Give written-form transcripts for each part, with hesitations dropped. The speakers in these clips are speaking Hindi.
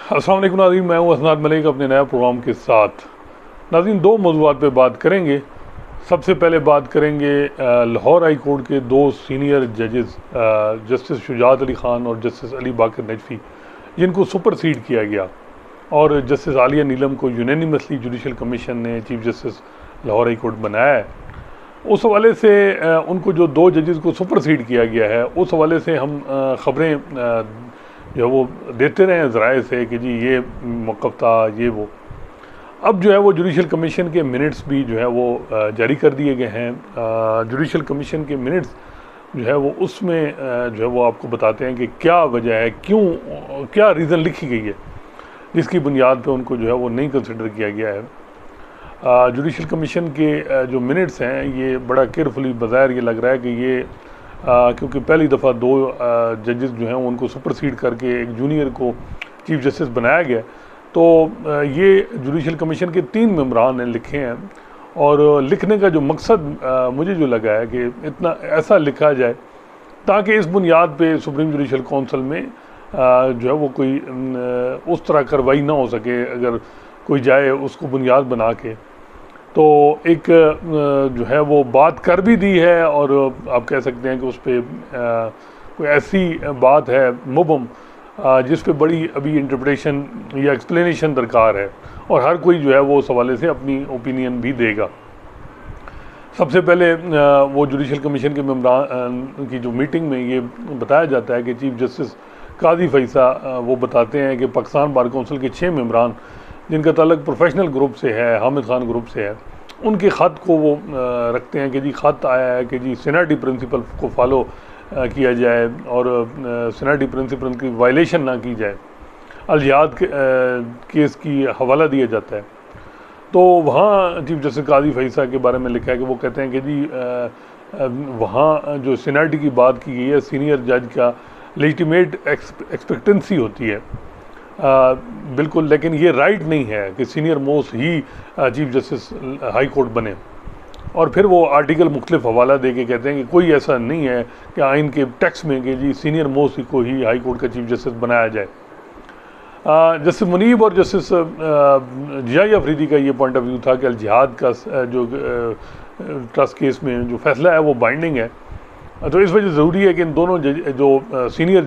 अस्सलाम वालेकुम नाज़रीन, मैं हूँ असनाद मलिक अपने नया प्रोग्राम के साथ। नाज़रीन, दो मौज़ूआत पे बात करेंगे। सबसे पहले बात करेंगे लाहौर हाई कोर्ट के दो सीनियर जजेस जस्टिस शुजात अली ख़ान और जस्टिस अली बाकर नजफ़ी, जिनको सुपरसीड किया गया और जस्टिस आलिया नीलम को यूनानिमसली जुडिशल कमीशन ने chief justice Lahore high court बनाया है। उस हवाले से उनको जो दो जजेस को सुपरसीड किया गया है, उस हवाले से हम ख़बरें जो वो देते रहे ज़राए से कि जी ये मौक़िफ़ था, ये वो। अब जो है वो जुडिशल कमीशन के मिनट्स भी जो है वो जारी कर दिए गए हैं। जुडिशल कमीशन के मिनट्स जो है वो उसमें जो है वो आपको बताते हैं कि क्या वजह है, क्यों, क्या रीज़न लिखी गई है जिसकी बुनियाद पे उनको जो है वो नहीं कंसिडर किया गया है। जुडिशल कमीशन के जो मिनट्स हैं ये बड़ा केयरफुली बज़ाहिर ये लग रहा है कि ये क्योंकि पहली दफ़ा दो जजेस जो हैं उनको सुपरसीड करके एक जूनियर को चीफ जस्टिस बनाया गया, तो ये जुडिशल कमीशन के 3 मेंबरान ने लिखे हैं। और लिखने का जो मकसद मुझे जो लगा है कि इतना ऐसा लिखा जाए ताकि इस बुनियाद पे सुप्रीम जुडिशल काउंसिल में जो है वो कोई उस तरह कार्रवाई ना हो सके अगर कोई जाए उसको बुनियाद बना के। तो एक जो है वो बात कर भी दी है और आप कह सकते हैं कि उस पर कोई ऐसी बात है मुबम जिस पे बड़ी अभी इंटरप्रिटेशन या एक्सप्लेनेशन दरकार है और हर कोई जो है वो उस हवाले से अपनी ओपिनियन भी देगा। सबसे पहले वो जुडिशल कमीशन के मेंबरान की जो मीटिंग में ये बताया जाता है कि चीफ जस्टिस काजी फैसा वो बताते हैं कि पाकिस्तान बार काउंसिल के 6 मेंबरान जिनका ताल्लुक प्रोफेशनल ग्रुप से है, हामिद खान ग्रुप से है, उनके ख़त को वो रखते हैं कि जी ख़त आया है कि जी सीनियरिटी प्रिंसिपल को फॉलो किया जाए और सीनियरिटी प्रिंसिपल की वायलेशन ना की जाए। अलजिहाद केस की हवाला दिया जाता है। तो वहाँ चीफ जस्टिस काजी फैसा के बारे में लिखा है कि वो कहते हैं कि जी वहाँ जो सीनियरिटी की बात की गई है, सीनियर जज का लेजिटिमेट एक्सपेक्टेंसी होती है बिल्कुल, लेकिन ये राइट नहीं है कि सीनियर मोस्ट ही चीफ जस्टिस हाई कोर्ट बने। और फिर वो आर्टिकल मुख्तलिफ हवाला दे के कहते हैं कि कोई ऐसा नहीं है कि आइन के टेक्स्ट में कि जी सीनियर मोस्ट को ही हाई कोर्ट का चीफ जस्टिस बनाया जाए। जस्टिस मुनीब और जस्टिस जियाई अफरीदी का ये पॉइंट ऑफ व्यू था कि अलजिहाद का जो ट्रस्ट केस में जो फैसला है वो बाइंडिंग है। तो इस वजह ज़रूरी है कि इन दोनों जो सीनियर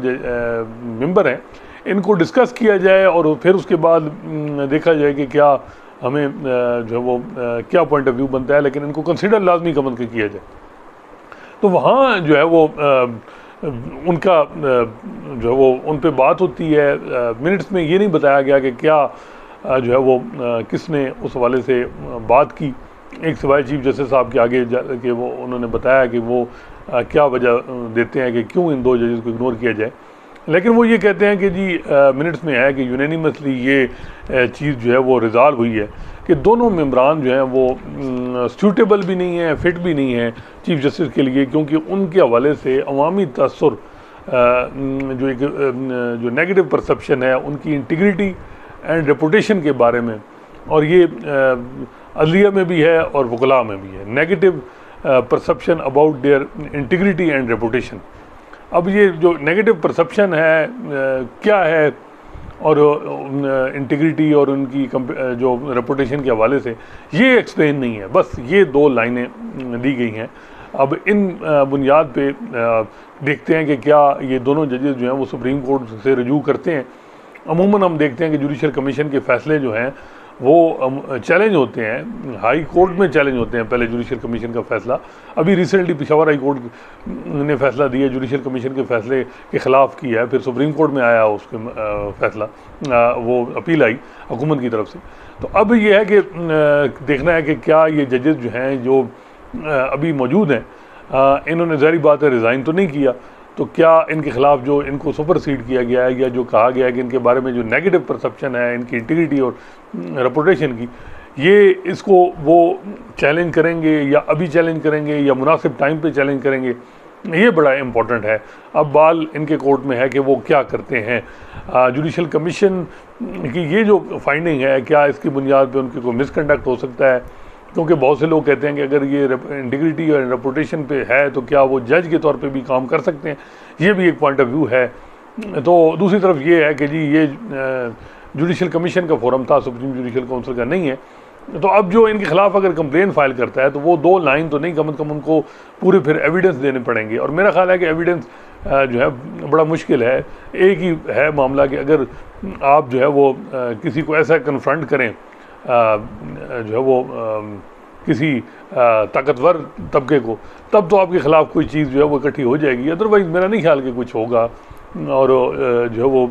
मेंबर हैं इनको डिस्कस किया जाए और फिर उसके बाद देखा जाए कि क्या हमें जो है वो क्या पॉइंट ऑफ व्यू बनता है, लेकिन इनको कंसिडर लाजमी कम के किया जाए। तो वहाँ जो है वो उनका जो है वो उन पे बात होती है। मिनट्स में ये नहीं बताया गया कि क्या जो है वो किसने उस हवाले से बात की, एक सिवाय चीफ जस्टिस साहब के आगे कि वो उन्होंने बताया कि वो क्या वजह देते हैं कि क्यों इन दो जजेस को इग्नोर किया जाए। लेकिन वो ये कहते हैं कि जी मिनट्स में है कि यूनानिमसली ये चीज़ जो है वो रिज़ॉल्व हुई है कि दोनों मेंबरान जो हैं वो सूटेबल भी नहीं है, फिट भी नहीं है चीफ जस्टिस के लिए, क्योंकि उनके हवाले से अवामी तअस्सुर जो एक जो नेगेटिव परसेप्शन है उनकी इंटीग्रिटी एंड रेपुटेशन के बारे में, और ये अदलिया में भी है और वकला में भी है, negative perception about their integrity and reputation. अब ये जो नेगेटिव परसेप्शन है क्या है और इंटीग्रिटी और उनकी जो रेपुटेशन के हवाले से ये एक्सप्लेन नहीं है, बस ये 2 लाइनें दी गई हैं। अब इन बुनियाद पे देखते हैं कि क्या ये दोनों जजेस जो हैं वो सुप्रीम कोर्ट से रजू करते हैं। अमूमन हम देखते हैं कि जुडिशल कमीशन के फ़ैसले जो हैं वो चैलेंज होते हैं, हाई कोर्ट में चैलेंज होते हैं पहले जुडिशल कमीशन का फ़ैसला। अभी रिसेंटली पेशावर हाई कोर्ट ने फ़ैसला दिया जुडिशल कमीशन के फ़ैसले के ख़िलाफ़ किया है, फिर सुप्रीम कोर्ट में आया उसके फ़ैसला, वो अपील आई हुकूमत की तरफ से। तो अब ये है कि देखना है कि क्या ये जजेस जो हैं जो अभी मौजूद हैं, इन्होंने ज़ाहिर बात है रिज़ाइन तो नहीं किया, तो क्या इनके ख़िलाफ़ जो इनको सुपरसीड किया गया है या जो कहा गया है कि इनके बारे में जो नेगेटिव परसेप्शन है इनकी इंटीग्रिटी और रेपुटेशन की, ये इसको वो चैलेंज करेंगे या अभी चैलेंज करेंगे या मुनासिब टाइम पे चैलेंज करेंगे, ये बड़ा इम्पोर्टेंट है। अब बाल इनके कोर्ट में है कि वो क्या करते हैं। जुडिशल कमीशन की ये जो फाइंडिंग है, क्या इसकी बुनियाद पे उनकी कोई मिसकंडक्ट हो सकता है, क्योंकि बहुत से लोग कहते हैं कि अगर ये इंटीग्रिटी और रेपुटेशन पे है तो क्या वो जज के तौर पे भी काम कर सकते हैं, ये भी एक पॉइंट ऑफ व्यू है। तो दूसरी तरफ ये है कि जी ये जुडिशल कमीशन का फोरम था, सुप्रीम जुडिशल काउंसिल का नहीं है। तो अब जो इनके खिलाफ अगर कंप्लेन फाइल करता है तो वो 2 लाइन तो नहीं, कम से कम उनको पूरे फिर एविडेंस देने पड़ेंगे। और मेरा ख्याल है कि एविडेंस जो है बड़ा मुश्किल है। एक ही है मामला कि अगर आप जो है वो किसी को ऐसा कन्फ्रंट करें जो है वो किसी ताकतवर तबके को, तब तो आपके ख़िलाफ़ कोई चीज़ जो है वो इकट्ठी हो जाएगी। अदरवाइज़ मेरा नहीं ख्याल कि कुछ होगा। और जो है वो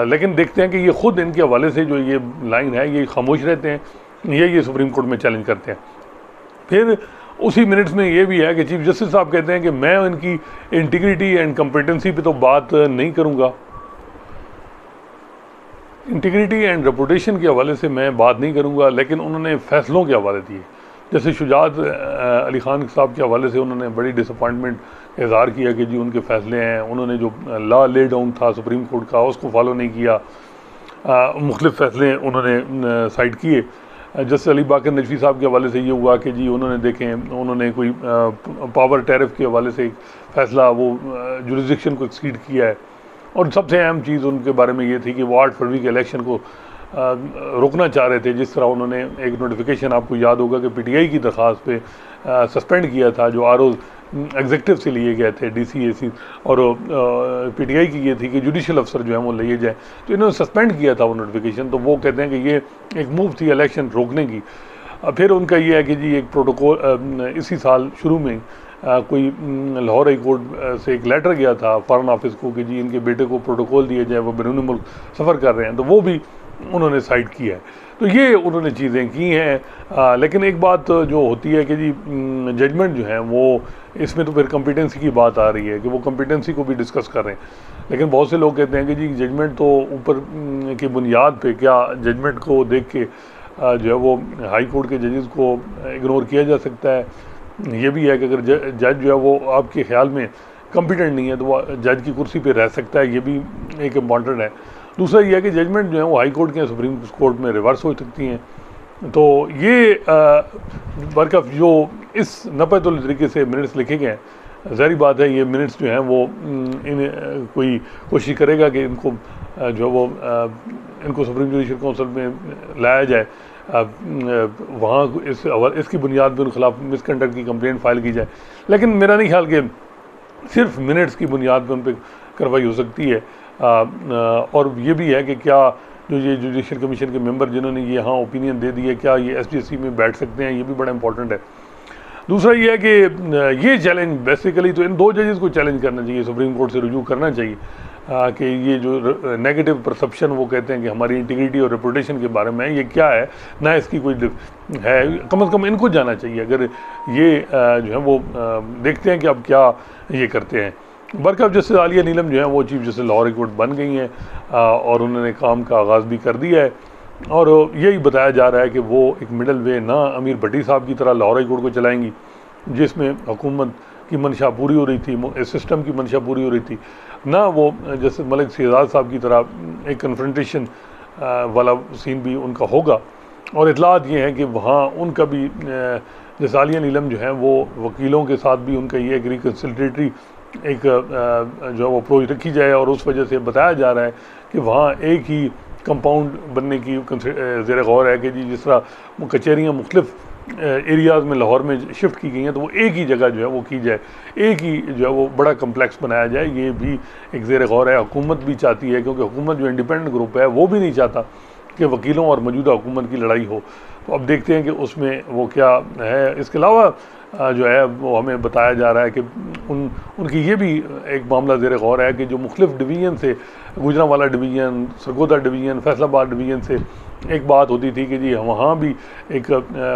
लेकिन देखते हैं कि ये ख़ुद इनके हवाले से जो ये लाइन है ये खामोश रहते हैं, ये सुप्रीम कोर्ट में चैलेंज करते हैं। फिर उसी मिनट्स में ये भी है कि चीफ जस्टिस साहब कहते हैं कि मैं इनकी इंटीग्रिटी एंड कम्पिटेंसी पे तो बात नहीं करूँगा, इंटीग्रिटी एंड रेपुटेशन के हवाले से मैं बात नहीं करूँगा, लेकिन उन्होंने फ़ैसलों के हवाले दिए। जैसे शुजात अली खान साहब के हवाले से उन्होंने बड़ी डिसअपॉइंटमेंट इज़हार किया कि जी उनके फ़ैसले हैं, उन्होंने जो लॉ ले डाउन था सुप्रीम कोर्ट का उसको फॉलो नहीं किया। मुख्तलिफ़ फ़ैसले उन्होंने साइड किए। जस्टिस अली बाकर नजवी साहब के हवाले से ये हुआ कि जी उन्होंने देखें, उन्होंने कोई पावर टैरिफ के हवाले से एक फ़ैसला वो जुरिसडिक्शन को एक्सीड किया है। और सबसे अहम चीज़ उनके बारे में ये थी कि वो 8 फरवरी के इलेक्शन को रोकना चाह रहे थे। जिस तरह उन्होंने एक नोटिफिकेशन, आपको याद होगा कि पीटीआई की दरख्वास्त पे सस्पेंड किया था, जो आरओ एग्जीक्यूटिव से लिए गए थे, डीसीएसी, और पीटीआई की ये थी कि जुडिशल अफसर जो है वो लिए जाए, तो इन्होंने सस्पेंड किया था वो नोटिफिकेशन। तो वो कहते हैं कि ये एक मूव थी इलेक्शन रोकने की। फिर उनका ये है कि जी एक प्रोटोकॉल इसी साल शुरू में कोई लाहौर हाई कोर्ट से एक लेटर गया था फॉरेन ऑफिस को कि जी इनके बेटे को प्रोटोकॉल दिया जाए, वो बैरून मुल्क सफ़र कर रहे हैं, तो वो भी उन्होंने साइड किया है। तो ये उन्होंने चीज़ें की हैं। लेकिन एक बात जो होती है कि जी जजमेंट जो है वो इसमें तो फिर कॉम्पिटेंसी की बात आ रही है कि वो कॉम्पिटेंसी को भी डिस्कस कर रहे हैं। लेकिन बहुत से लोग कहते हैं कि जी जजमेंट तो ऊपर की बुनियाद पे, क्या जजमेंट को देख के जो है वो हाई कोर्ट के जजेस को इग्नोर किया जा सकता है? ये भी है कि अगर जज जो है वो आपके ख्याल में कॉम्पिटेंट नहीं है तो वो जज की कुर्सी पे रह सकता है, ये भी एक इम्पॉर्टेंट है। दूसरा ये है कि जजमेंट जो है वो हाई कोर्ट के सुप्रीम कोर्ट में रिवर्स हो सकती हैं। तो ये बरकफ जो इस नपतुल तरीके से मिनट्स लिखे गए हैं, ज़ाहिर बात है ये मिनट्स जो हैं वो इन कोई कोशिश करेगा कि इनको जो वो इनको सुप्रीम जुडिशल काउंसिल में लाया जाए, वहाँ इसकी बुनियाद पर उनके खिलाफ मिसकंडक्ट की कंप्लेंट फाइल की जाए। लेकिन मेरा नहीं ख्याल कि सिर्फ मिनट्स की बुनियाद पर उन पर कार्रवाई हो सकती है। और ये भी है कि क्या जो ये जुडिशल कमीशन के मेंबर जिन्होंने ये यहाँ ओपिनियन दे दी है, क्या ये एसजीसी में बैठ सकते हैं, ये भी बड़ा इंपॉर्टेंट है। दूसरा ये है कि ये चैलेंज बेसिकली तो इन 2 जजेस को चैलेंज करना चाहिए, सुप्रीम कोर्ट से रुजू करना चाहिए कि ये जो नेगेटिव परसेप्शन वो कहते हैं कि हमारी इंटीग्रिटी और रेपुटेशन के बारे में ये क्या है, ना इसकी कोई है, कम से कम इनको जाना चाहिए। अगर ये जो है वो देखते हैं कि अब क्या ये करते हैं। बरकफ जस्टिस आलिया नीलम जो है वो chief justice Lahore high court बन गई हैं और उन्होंने काम का आगाज़ भी कर दिया है। और यही बताया जा रहा है कि वो एक मिडल वे ना अमीर भट्टी साहब की तरह लाहौर हाई कोर्ट को चलाएंगी, जिसमें हुकूमत की मंशा पूरी हो रही थी, सिस्टम की मंशा पूरी हो रही थी, ना वो जैसे मलिक शहजाद साहब की तरह एक कन्फ्रंटेशन वाला सीन भी उनका होगा। और इतलात ये हैं कि वहाँ उनका भी जैसे आलिया नीलम जो है वो वकीलों के साथ भी उनका ये एक रिकन्सिलिएटरी एक जो है वो अप्रोच रखी जाए। और उस वजह से बताया जा रहा है कि वहाँ एक ही कंपाउंड बनने की ज़ेर गौर है कि जी जिस तरह कचहरियाँ मुख्तलिफ एरियाज़ में लाहौर में शिफ्ट की गई हैं, तो वो एक ही जगह जो है वो की जाए, एक ही जो है वो बड़ा कम्प्लेक्स बनाया जाए। ये भी एक ज़ेर गौर है। हुकूमत भी चाहती है, क्योंकि हुकूमत जो इंडिपेंडेंट ग्रुप है वो भी नहीं चाहता कि वकीलों और मौजूदा हुकूमत की लड़ाई हो। तो अब देखते हैं कि उसमें वो क्या है। इसके अलावा जो है वो हमें बताया जा रहा है कि उनकी ये भी एक मामला ज़ेर गौर है कि जो मुख्तलिफ डिवीज़न से, Gujranwala division, Sargodha division, Faisalabad division से एक बात होती थी कि जी वहाँ भी एक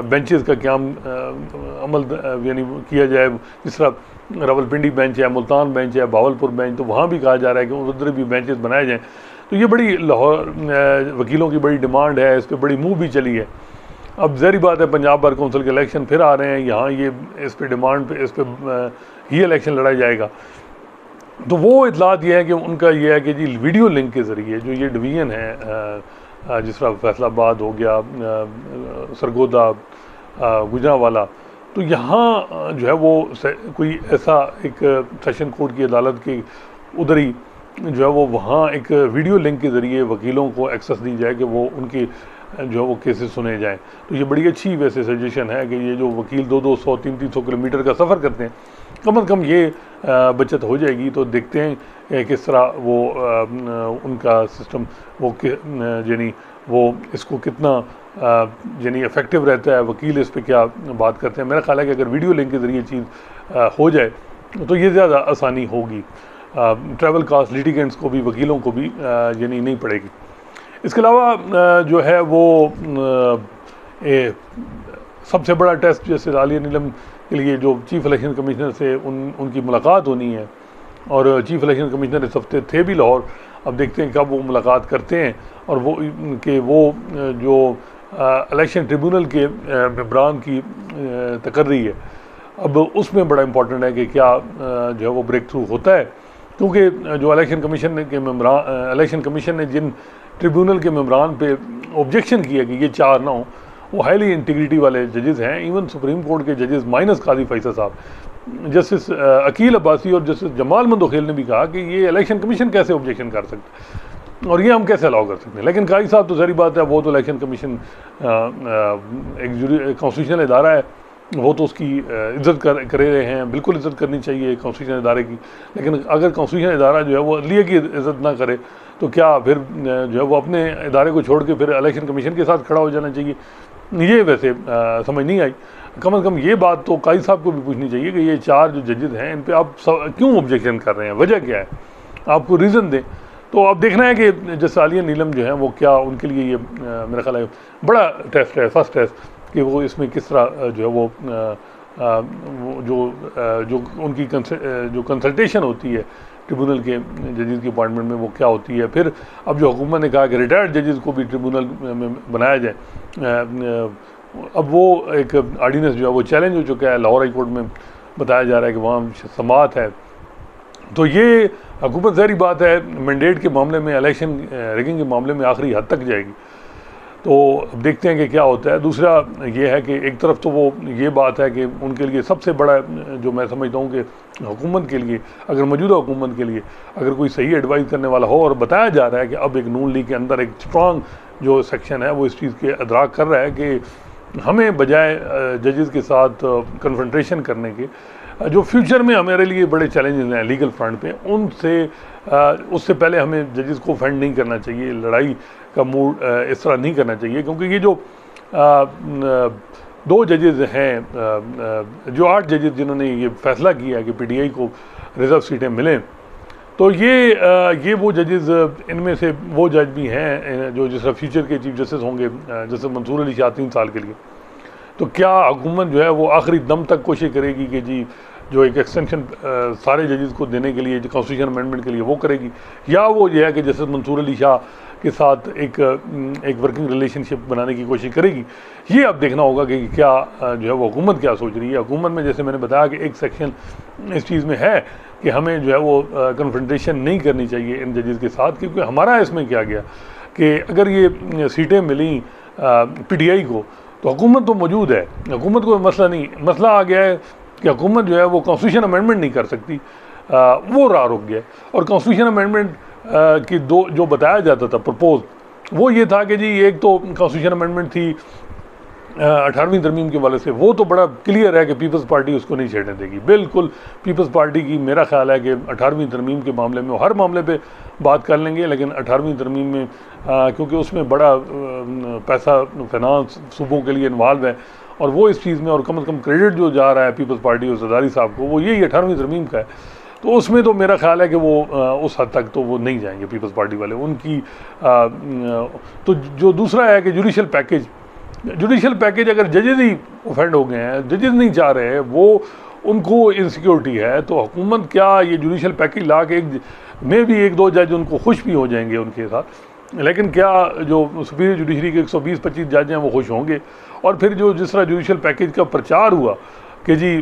बेंचेस का क्या अमल यानी किया जाए, जिस तरह रावलपिंडी बेंच है, मुल्तान बेंच है, भावलपुर बेंच, तो वहाँ भी कहा जा रहा है कि उधर भी बेंचेस बनाए जाएँ। तो ये बड़ी लाहौर वकीलों की बड़ी डिमांड है, इस पर बड़ी मूव भी चली है। अब ज़ाहिर बात है पंजाब बार काउंसिल के इलेक्शन फिर आ रहे हैं, यहाँ ये इस पे डिमांड पे इस पे ही इलेक्शन लड़ा जाएगा। तो वो इतलात ये है कि उनका ये है कि जी वीडियो लिंक के ज़रिए जो ये डिवीज़न है, जिस तरह फैसलाबाद हो गया, सरगोदा, गुजरांवाला, तो यहाँ जो है वो कोई ऐसा एक सेशन कोर्ट की अदालत की उधर ही जो है वो वहाँ एक वीडियो लिंक के ज़रिए वकीलों को एक्सेस दी जाए कि वो उनकी जो है वो केसेस सुने जाएं। तो ये बड़ी अच्छी वैसे सजेशन है कि ये जो वकील 200-200 300-300 किलोमीटर का सफ़र करते हैं, कम से कम ये बचत हो जाएगी। तो देखते हैं किस तरह वो उनका सिस्टम वो यानी वो इसको कितना यानी इफ़ेक्टिव रहता है, वकील इस पर क्या बात करते हैं। मेरा ख्याल है कि अगर वीडियो लिंक के ज़रिए चीज़ हो जाए तो ये ज़्यादा आसानी होगी, ट्रैवल कास्ट लिटिगेंट्स को भी, वकीलों को भी यानी नहीं पड़ेगी। इसके अलावा जो है वो सबसे बड़ा टेस्ट जैसे आलिया नीलम के लिए जो चीफ़ इलेक्शन कमिश्नर से उनकी मुलाकात होनी है, और चीफ़ इलेक्शन कमिश्नर इस हफ्ते थे भी लाहौर। अब देखते हैं कब वो मुलाकात करते हैं और वो जो इलेक्शन ट्रिब्यूनल के मेंबरान की तकर्री है, अब उसमें बड़ा इम्पोर्टेंट है कि क्या जो है वो ब्रेक थ्रू होता है, क्योंकि जो इलेक्शन कमीशन ने जिन ट्रिब्यूनल के मेंबरान पे ऑब्जेक्शन किया कि ये 4 ना हो, वो हाईली इंटीग्रिटी वाले जजेस हैं। इवन सुप्रीम कोर्ट के जजेस माइनस काजी फैसल साहब, जस्टिस अकील अब्बासी और जस्टिस जमाल मंदोखेल ने भी कहा कि ये इलेक्शन कमीशन कैसे ऑब्जेक्शन कर सकता है और ये हम कैसे अलाउ कर सकते हैं। लेकिन काजी साहब तो सारी बात है, वो तो इलेक्शन कमीशन एक कॉन्स्टिट्यूशनल इदारा है, वो तो उसकी इज़्ज़त कर रहे हैं, बिल्कुल इज़्ज़त करनी चाहिए कॉन्स्टिट्यूशन इदारे की। लेकिन अगर कॉन्स्टिट्यूशन इदारा जो है वो अदलिया की इज़्ज़त ना करे तो क्या फिर जो है वो अपने इदारे को छोड़ के फिर इलेक्शन कमीशन के साथ खड़ा हो जाना चाहिए। ये वैसे समझ नहीं आई। कम से कम ये बात तो काजी साहब को भी पूछनी चाहिए कि ये 4 जो जजेस हैं इन पे आप क्यों ऑब्जेक्शन कर रहे हैं, वजह क्या है, आपको रीज़न दें। तो अब देखना है कि जैसे आलिया नीलम जो है वो क्या उनके लिए ये मेरा ख्याल है बड़ा टेस्ट है, फर्स्ट टेस्ट, कि वो इसमें किस तरह जो है वो जो उनकी जो कंसल्टेशन होती है ट्रिब्यूनल के जजेस की अपॉइंटमेंट में, वो क्या होती है। फिर अब जो हुकूमत ने कहा कि रिटायर्ड जजेस को भी ट्रिब्यूनल में बनाया जाए, अब वो एक आर्डीनेंस जो है वो चैलेंज हो चुका है। लाहौर हाई कोर्ट में बताया जा रहा है कि वहाँ समाअत है। तो ये हुकूमत ज़ाहिर बात है मैंडेट के मामले में, इलेक्शन रिगिंग के मामले में आखिरी हद तक जाएगी। तो अब देखते हैं कि क्या होता है। दूसरा ये है कि एक तरफ तो वो ये बात है कि उनके लिए सबसे बड़ा जो मैं समझता हूँ कि हुकूमत के लिए, अगर मौजूदा हुकूमत के लिए अगर कोई सही एडवाइस करने वाला हो, और बताया जा रहा है कि अब एक नून लीग के अंदर एक स्ट्रॉन्ग जो सेक्शन है वो इस चीज़ के अदराक कर रहा है कि हमें बजाय जजेस के साथ कन्फ्रंटेशन करने के, जो फ्यूचर में हमारे लिए बड़े चैलेंजेस हैं लीगल फ्रंट पे, उससे पहले हमें जजेस को फंड नहीं करना चाहिए, लड़ाई का मूड इस तरह नहीं करना चाहिए। क्योंकि ये जो 2 जजेस हैं, जो 8 जजेस जिन्होंने ये फैसला किया कि PTI को रिज़र्व सीटें मिलें, तो ये वो जजेस, इनमें से वो जज भी हैं जो जिस तरह फ्यूचर के चीफ जस्टिस होंगे, जैसे मंसूर अली शाह 3 साल के लिए। तो क्या हुकूमत जो है वो आखिरी दम तक कोशिश करेगी कि जी जो एक एक्सटेंशन सारे जजेस को देने के लिए, जो कॉन्स्टिट्यूशन अमेंडमेंट के लिए वो करेगी, या वो ये है कि जस्टिस मंसूर अली शाह के साथ एक वर्किंग रिलेशनशिप बनाने की कोशिश करेगी। ये अब देखना होगा कि क्या जो है वो हुकूमत क्या सोच रही है। हुकूमत में जैसे मैंने बताया कि एक सेक्शन इस चीज़ में है कि हमें जो है वो कन्फ्रंटेशन नहीं करनी चाहिए इन जजेस के साथ, क्योंकि हमारा इसमें क्या गया कि अगर ये सीटें मिली PTI को, तो हुकूमत तो मौजूद है, हुकूमत को मसला नहीं, मसला आ गया है कि हुकूमत जो है वो कॉन्स्टिट्यूशन अमेंडमेंट नहीं कर सकती, वो राह रुक गया। और कॉन्स्टिट्यूशन अमेंडमेंट की जो बताया जाता था प्रपोज, वो ये था कि जी एक तो कॉन्स्टिट्यूशन अमेंडमेंट थी 18वीं तरमीम के वाले से, वो तो बड़ा क्लियर है कि पीपल्स पार्टी उसको नहीं छेड़ने देगी। बिल्कुल पीपल्स पार्टी की मेरा ख्याल है कि 18वीं तरमीम के मामले में वो हर मामले पे बात कर लेंगे, लेकिन 18वीं तरमीम में क्योंकि उसमें बड़ा पैसा फाइनेंस सूबों के लिए इन्वॉल्व है, और वो इस चीज़ में, और कम से कम क्रेडिट जो जा रहा है पीपल्स पार्टी और ज़रदारी साहब को, वो यही 18वीं तरमीम का है। तो उसमें तो मेरा ख्याल है कि वो उस हद तक तो वो नहीं जाएंगे पीपल्स पार्टी वाले उनकी। तो जो दूसरा है कि जुडिशल पैकेज अगर जजेस ही ऑफेंड हो गए हैं, जजेस नहीं चाह रहे हैं, वो उनको इनसिक्योरिटी है, तो हुकूमत क्या ये जुडिशल पैकेज ला के में भी 1-2 जज उनको खुश भी हो जाएंगे उनके साथ, लेकिन क्या जो सुपीरियर जुडिशरी के 120-25 जज हैं वो खुश होंगे। और फिर जो जिस तरह जुडिशल पैकेज का प्रचार हुआ कि जी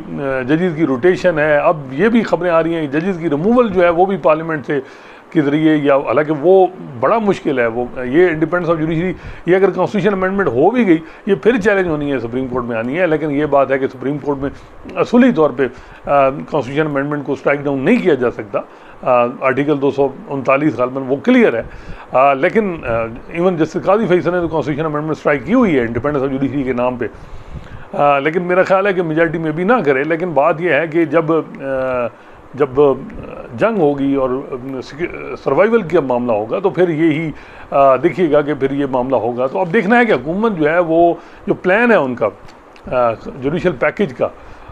जजेस की रोटेशन है, अब ये भी खबरें आ रही हैं जजेस की रिमूवल जो है वो भी पार्लियामेंट से के ज़रिए, या हालांकि वो बड़ा मुश्किल है, वो ये इंडिपेंडेंस ऑफ जुडिशरी, ये अगर कॉन्स्टिट्यूशन अमेंडमेंट हो भी गई, ये फिर चैलेंज होनी है, सुप्रीम कोर्ट में आनी है। लेकिन ये बात है कि सुप्रीम कोर्ट में असूली तौर पे कॉन्स्टिट्यूशन अमेंडमेंट को स्ट्राइक डाउन नहीं किया जा सकता, आर्टिकल 239 गालबन वो क्लियर है। लेकिन इवन जस्टिस काजी फैसल ने तो कॉन्स्टिट्यूशन अमेंडमेंट स्ट्राइक की हुई है इंडिपेंडेंस ऑफ जुडिशरी के नाम पे। लेकिन मेरा ख्याल है कि मेजॉरिटी में भी ना करे। लेकिन बात यह है कि जब जंग होगी और सर्वाइवल का मामला होगा तो फिर यही देखिएगा कि फिर ये मामला होगा। तो अब देखना है कि हुकूमत जो है वो जो प्लान है उनका जुडिशल पैकेज का,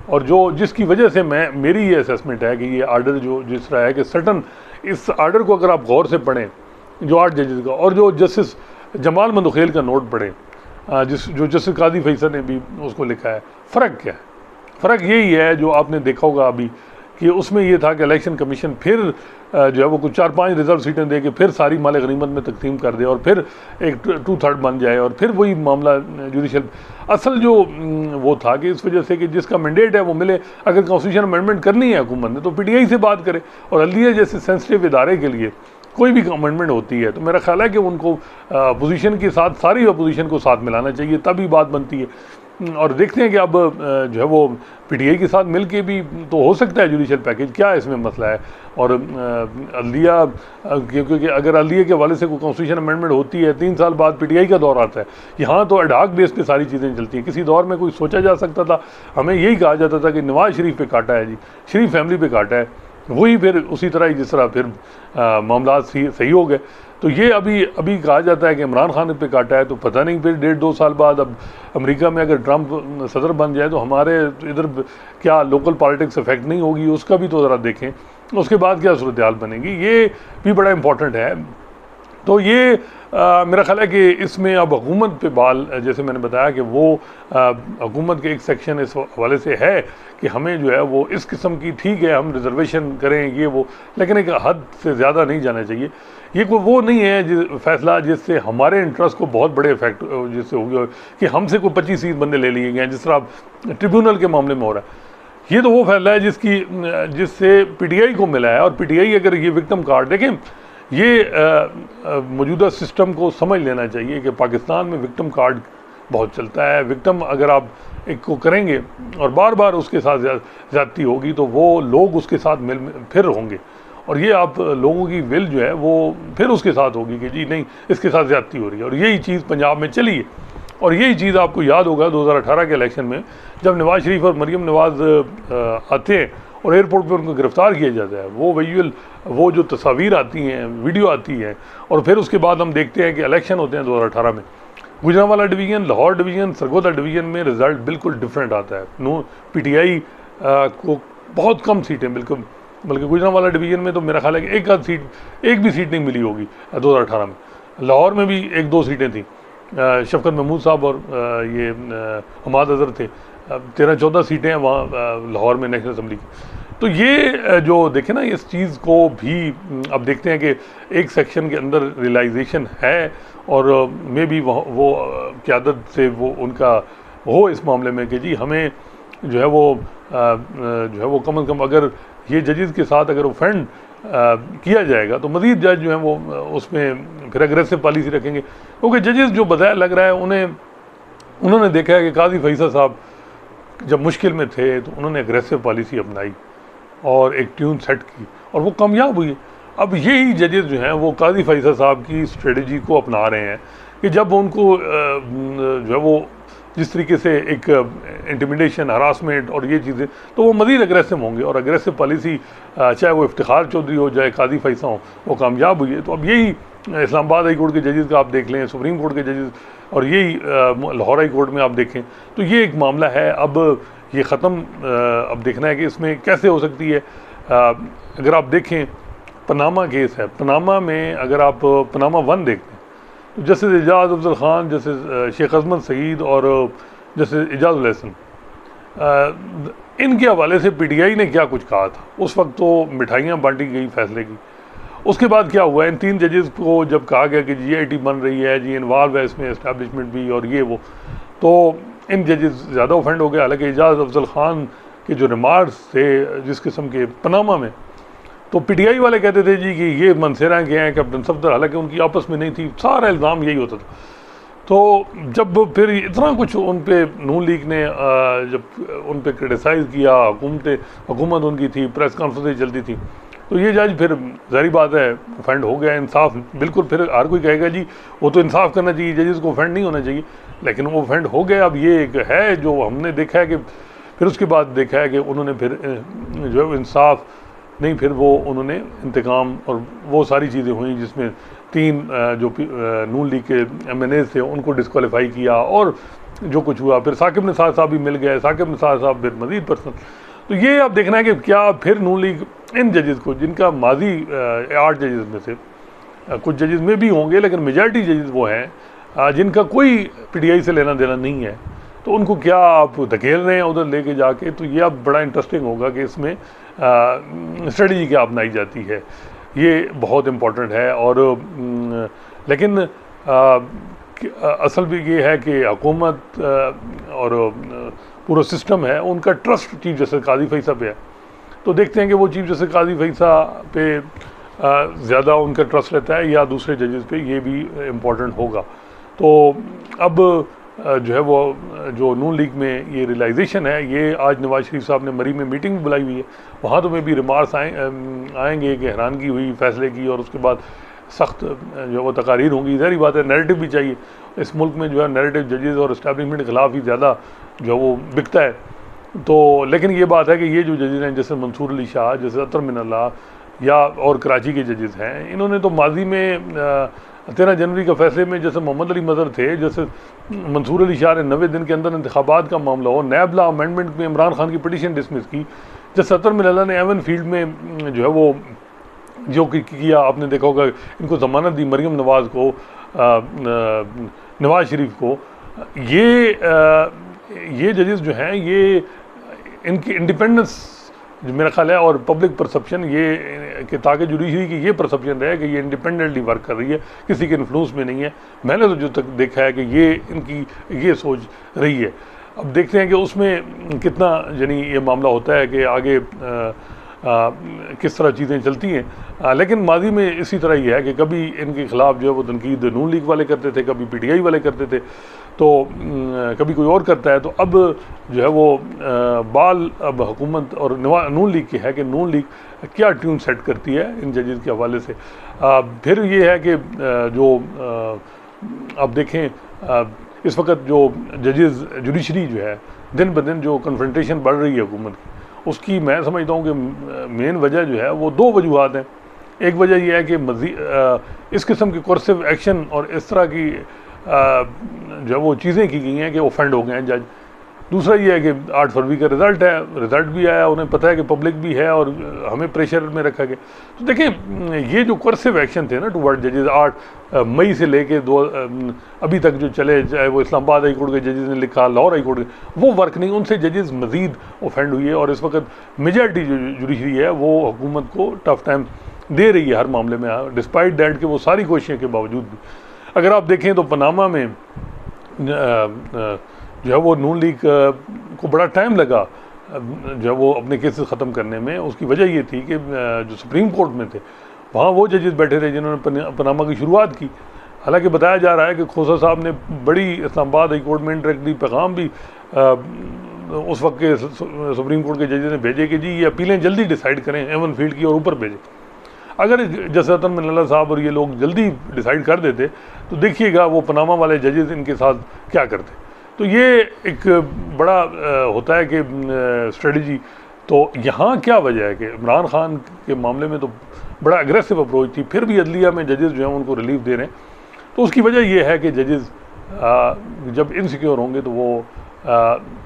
और जिसकी वजह से मेरी ये असेसमेंट है कि ये आर्डर जो जिस तरह है कि सटन इस आर्डर को अगर आप गौर से पढ़ें जो 8 जजेस का, और जो जस्टिस जमाल मंदखेल का नोट पढ़ें जो जस्टिस काजी फैसल ने भी उसको लिखा है, फ़र्क क्या है? फ़र्क यही है जो आपने देखा होगा अभी कि उसमें ये था कि इलेक्शन कमीशन फिर जो है वो कुछ 4-5 रिजर्व सीटें दे के फिर सारी माल गनीमत में तकसीम कर दे और फिर एक 2/3 बन जाए और फिर वही मामला जुडिशल। असल जो वो था कि इस वजह से कि जिसका मैंडेट है वो मिले। अगर कॉन्स्टिट्यूशन अमेंडमेंट करनी है हुकूमत ने तो पीटीआई से बात करे, और अदलिया जैसे सेंसिटिव इदारे के लिए कोई भी अमेंडमेंट होती है तो मेरा ख्याल है कि उनको अपोजिशन के साथ सारी अपोजिशन को साथ मिलाना चाहिए, तभी बात बनती है। और देखते हैं कि अब जो है वो पीटीआई के साथ मिल के भी तो हो सकता है जुडिशल पैकेज, क्या इसमें मसला है। और अदलिया क्योंकि अगर अदलिया के हवाले से कोई कॉन्स्टिट्यूशन अमेंडमेंट होती है 3 साल बाद पीटीआई का दौर आता है। यहाँ तो एडहाक बेस पे सारी चीज़ें चलती हैं। किसी दौर में कोई सोचा जा सकता था, हमें यही कहा जाता था कि नवाज शरीफ पे काटा है जी, शरीफ फैमिली पे काटा है, वही फिर उसी तरह ही जिस तरह फिर मामला सही हो गए। तो ये अभी कहा जाता है कि इमरान खान पे काटा है, तो पता नहीं फिर 1.5-2 साल बाद अब अमेरिका में अगर ट्रंप सदर बन जाए तो हमारे इधर क्या लोकल पॉलिटिक्स इफेक्ट नहीं होगी, उसका भी तो ज़रा देखें, उसके बाद क्या सूरत हाल बनेगी, ये भी बड़ा इंपॉर्टेंट है। तो ये मेरा ख्याल है कि इसमें अब हुकूमत पे बाल, जैसे मैंने बताया कि वो हुकूमत के एक सेक्शन इस हवाले से है कि हमें जो है वो इस किस्म की, ठीक है हम रिजर्वेशन करें ये वो, लेकिन एक हद से ज़्यादा नहीं जाना चाहिए। ये कोई वो नहीं है फैसला जिससे हमारे इंटरेस्ट को बहुत बड़े इफेक्ट जिससे हो गया कि हमसे कोई 25 बंदे ले लिए गए जिस तरह अब ट्रिब्यूनल के मामले में हो रहा है। ये तो वो फैसला है जिससे पीटीआई को मिला है। और पीटीआई अगर ये विक्टिम कार्ड देखें, ये मौजूदा सिस्टम को समझ लेना चाहिए कि पाकिस्तान में विक्टिम कार्ड बहुत चलता है। विक्टिम अगर आप एक को करेंगे और बार बार उसके साथ ज़्यादती होगी तो वो लोग उसके साथ मिल फिर होंगे, और ये आप लोगों की विल जो है वो फिर उसके साथ होगी कि जी नहीं इसके साथ ज़्यादती हो रही है। और यही चीज़ पंजाब में चली है। और यही चीज़ आपको याद होगा 2018 के इलेक्शन में जब नवाज शरीफ और मरीम नवाज़ आते हैं और एयरपोर्ट पर उनको गिरफ़्तार किया जाता है, वो जो तस्वीर आती हैं, वीडियो आती है, और फिर उसके बाद हम देखते हैं कि इलेक्शन होते हैं 2018 में। Gujranwala division, Lahore division, Sargodha division में रिज़ल्ट बिल्कुल डिफरेंट आता है। पीटीआई को बहुत कम सीटें, बल्कि गुजरांवाला डिवीज़न में तो मेरा ख्याल है कि एक भी सीट नहीं मिली होगी 2018 में। लाहौर में भी 1-2 सीटें थी, शफकत महमूद साहब और ये हमाद अजहर थे। 13-14 सीटें हैं वहाँ लाहौर में नेशनल असम्बली की। तो ये जो देखें ना, इस चीज़ को भी अब देखते हैं कि एक सेक्शन के अंदर रियलाइजेशन है, और मे भी वो क़यादत से वो उनका हो इस मामले में कि जी हमें जो है वो कम से कम अगर ये जजेस के साथ अगर ऑफेंड किया जाएगा तो मज़ीद जज जो हैं वो उसमें फिर अग्रेसिव पॉलिसी रखेंगे। क्योंकि जजेस जो बताया लग रहा है उन्होंने देखा है कि काजी फैसल साहब जब मुश्किल में थे तो उन्होंने अग्रेसिव पॉलिसी अपनाई और एक ट्यून सेट की और वो कामयाब हुई। अब यही जजेस जो हैं वो काजी फैसल साहब की स्ट्रेटजी को अपना रहे हैं कि जब उनको जो है वो जिस तरीके से एक इंटिमिडेशन, हरासमेंट और ये चीज़ें, तो वो मज़ीद अग्रेसिव होंगे। और अग्रेसिव पॉलिसी चाहे वो इफ्तिखार चौधरी हो चाहे काजी फैसल हो, वो कामयाब हुई है। तो अब यही इस्लामाबाद हाई कोर्ट के जजेस का आप देख लें, सुप्रीम कोर्ट के जजेस, और यही लाहौर हाई कोर्ट में आप देखें, तो ये एक मामला है। अब ये ख़त्म अब देखना है कि इसमें कैसे हो सकती है। अगर आप देखें पनामा केस है, पनामा में अगर आप पनामा 1 देखते हैं तो जस्टिस एजाज अफजल ख़ान, जस्टिस शेख अजमत सईद और जस्टिस एजाजुल हसन, इनके हवाले से पीटीआई ने क्या कुछ कहा था उस वक्त, तो मिठाइयाँ बांटी गई फैसले की। उसके बाद क्या हुआ, इन 3 जजेस को जब कहा गया कि जीआईटी बन रही है, जी इन्वॉल्व है इसमें एस्टैब्लिशमेंट भी और ये वो, तो इन जजेस ज़्यादा ऑफेंड हो गए। हालांकि एजाज अफजल ख़ान के जो रिमार्क्स थे जिस किस्म के पनामा में, तो पीटीआई वाले कहते थे जी कि ये मनसेरा के हैं कैप्टन सफदर, हालांकि उनकी आपस में नहीं थी, सारा इल्ज़ाम यही होता था। तो जब फिर इतना कुछ उन पे नून लीग ने जब उन पे क्रिटिसाइज़ किया, हुकूमत उनकी थी, प्रेस कॉन्फ्रेंसें चलती थी, तो ये जज फिर ज़ाहिर बात है ऑफेंड हो गया, इंसाफ बिल्कुल, फिर हर कोई कहेगा जी वो तो इंसाफ करना चाहिए, जजेस को ऑफेंड नहीं होना चाहिए, लेकिन वो ऑफेंड हो गया। अब ये एक है जो हमने देखा है कि फिर उसके बाद देखा है कि उन्होंने फिर जो है इंसाफ नहीं, फिर वो उन्होंने इंतकाम और वो सारी चीज़ें हुई जिसमें 3 जो नून लीग के MNAs थे उनको डिस्क्वालीफाई किया और जो कुछ हुआ, फिर साकिब निसार साहब भी मिल गए, साकिब निसार साहब फिर मज़ीद पर्सन। तो ये अब देखना है कि क्या फिर नून लीग इन जजेस को, जिनका माजी 8 जजेस में से कुछ जजेस में भी होंगे लेकिन मेजॉरिटी जजेस वो हैं जिनका कोई PTI से लेना देना नहीं है, तो उनको क्या आप धकेल रहे हैं उधर लेके जाके। तो ये अब बड़ा इंटरेस्टिंग होगा कि इसमें स्ट्रेटजी क्या अपनाई जाती है, ये बहुत इम्पोर्टेंट है। और लेकिन असल भी ये है कि हुकूमत और पूरा सिस्टम है उनका ट्रस्ट चीफ जस्टिस काजी फैसा पे है। तो देखते हैं कि वो चीफ जस्टिस काजी फैसा पे ज़्यादा उनका ट्रस्ट रहता है या दूसरे जजेस पे, ये भी इम्पोर्टेंट होगा। तो अब जो है वो जो नून लीग में ये रियलाइजेशन है, ये आज नवाज शरीफ साहब ने मरी में मीटिंग बुलाई हुई है, वहाँ तो में भी रिमार्क्स आएंगे कि हैरानगी हुई फैसले की, और उसके बाद सख्त जो वो तकारीर होंगी। ज़ाहिर बात है नैरेटिव भी चाहिए इस मुल्क में, जो है नैरेटिव जजेस और इस्टेब्लिशमेंट के ख़िलाफ़ ही ज़्यादा जो वो बिकता है। तो लेकिन ये बात है कि ये जो जजेस हैं जैसे मंसूर अली शाह, जैसे अतर मिनल्लाह या और कराची के जजेस हैं, इन्होंने तो माजी में 13 जनवरी का फैसले में जैसे मोहम्मद अली मज़हर थे, जैसे मंसूर अली शाह ने 90 दिन के अंदर इंतखाबात का मामला हो, नैब लॉ अमेंडमेंट में इमरान खान की पिटीशन डिसमिस की, जैसे अतर मिनल्लाह ने एवन फील्ड में जो है वो जो किया, आपने देखा होगा इनको ज़मानत दी मरीम नवाज़ को, नवाज़ शरीफ को। ये जजेस जो हैं ये इनकी इंडिपेंडेंस जो मेरा ख्याल है और पब्लिक परसेप्शन ये कि ताकि जुडिशरी की ये परसेप्शन रहे कि ये इंडिपेंडेंटली वर्क कर रही है, किसी के इन्फ्लुएंस में नहीं है। मैंने तो जो तक देखा है कि ये इनकी ये सोच रही है। अब देखते हैं कि उसमें कितना यानी ये मामला होता है कि आगे किस तरह चीज़ें चलती हैं। लेकिन माजी में इसी तरह ही है कि कभी इनके ख़िलाफ़ जो है वो तनकीद नून लीग वाले करते थे, कभी PTI वाले करते थे, तो कभी कोई और करता है। तो अब जो है वो बाल अब हुकूमत और नून लीग की है कि नून लीग क्या ट्यून सेट करती है इन जजेस के हवाले से। फिर ये है कि जो अब देखें इस वक्त जो जजेस जुडिशरी जो है दिन ब दिन जो कन्फ्रंटेशन बढ़ रही है हुकूमत की, उसकी मैं समझता हूँ कि मेन वजह जो है वो 2 वजूहात हैं। एक वजह यह है कि इस किस्म की कोर्सिव एक्शन और इस तरह की जो वो चीज़ें की गई हैं कि ऑफेंड हो गए हैं जज। दूसरा ये है कि 8 फरवरी का रिज़ल्ट है, रिज़ल्ट भी आया, उन्हें पता है कि पब्लिक भी है और हमें प्रेशर में रखा गया। तो देखें ये जो कोर्सिव एक्शन थे ना टुवर्ड जजेस 8 मई से लेके 2 अभी तक जो चले, चाहे वो इस्लामाबाद हाई कोर्ट के जजेस ने लिखा, लाहौर हाई कोर्ट के, वो वर्क नहीं, उनसे जजेस मज़ीद ऑफेंड हुई है। और इस वक्त मेजॉरिटी जो जुडिशरी है वो हुकूमत को टफ टाइम दे रही है हर मामले में, डिस्पाइट दैट कि वो सारी कोशिशों के बावजूद भी। अगर आप देखें तो पनामा में जो है वो नून लीग को बड़ा टाइम लगा जो है वो अपने केसेस ख़त्म करने में। उसकी वजह ये थी कि जो सुप्रीम कोर्ट में थे वहाँ वो जजेस बैठे थे जिन्होंने पनामा की शुरुआत की। हालांकि बताया जा रहा है कि खोसा साहब ने बड़ी इस्लामाबाद हाई कोर्ट में इंटरेक्टली पैगाम भी उस वक्त के सुप्रीम कोर्ट के जजेस ने भेजे कि जी ये अपीलें जल्दी डिसाइड करें एवन फील्ड की और ऊपर भेजें। अगर जैसे अतर मिनल्लाह साहब और ये लोग जल्दी डिसाइड कर देते तो देखिएगा वो पनामा वाले जजेस इनके साथ क्या करते। तो ये एक बड़ा होता है कि स्ट्रेटजी। तो यहाँ क्या वजह है कि इमरान खान के मामले में तो बड़ा एग्रेसिव अप्रोच थी, फिर भी अदलिया में जजेस जो हैं उनको रिलीफ दे रहे हैं। तो उसकी वजह ये है कि जजेस जब इनसिक्योर होंगे तो वो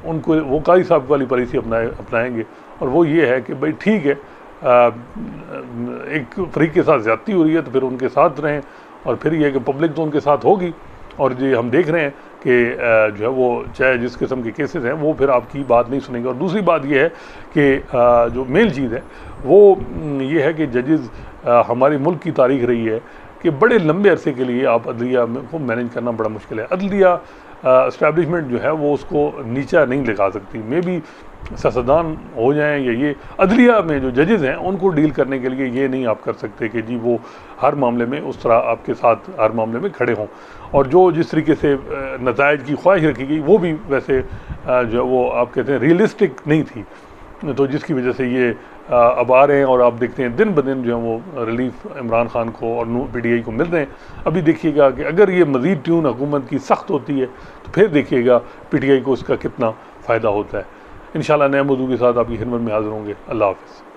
उनको वो काजी साहब वाली पॉलिसी अपनाएंगे, और वो ये है कि भाई ठीक है एक फरीक के साथ ज़्यादती हो रही है तो फिर उनके साथ रहें, और फिर ये है कि पब्लिक तो उनके साथ होगी। और ये हम देख रहे हैं कि जो है वो चाहे जिस किस्म के केसेस हैं वो फिर आपकी बात नहीं सुनेंगे। और दूसरी बात ये है कि जो मेन चीज़ है वो ये है कि जजेस हमारे मुल्क की तारीख रही है कि बड़े लंबे अरसे के लिए आप अदलिया को मैनेज करना बड़ा मुश्किल है। अदलिया इस्टेब्लिशमेंट जो है वो उसको नीचा नहीं लगा सकती। मे बी सियासतदान हो जाएं या ये अदलिया में जो जजेस हैं उनको डील करने के लिए ये नहीं आप कर सकते कि जी वो हर मामले में उस तरह आपके साथ हर मामले में खड़े हों। और जो जिस तरीके से नताइज की ख्वाहिश रखी गई वो भी वैसे जो वो आप कहते हैं रियलिस्टिक नहीं थी, तो जिसकी वजह से ये अब आ रहे हैं और आप देखते हैं दिन ब दिन जो है वो रिलीफ इमरान खान को और PTI को मिल रहे हैं। अभी देखिएगा कि अगर ये मज़ीद ट्यून हुकूमत की सख्त होती है तो फिर देखिएगा PTI को उसका कितना फ़ायदा होता है। इंशाल्लाह नए मौजू के साथ आपकी खिदमत में हाज़िर होंगे। अल्लाह हाफ़िज़।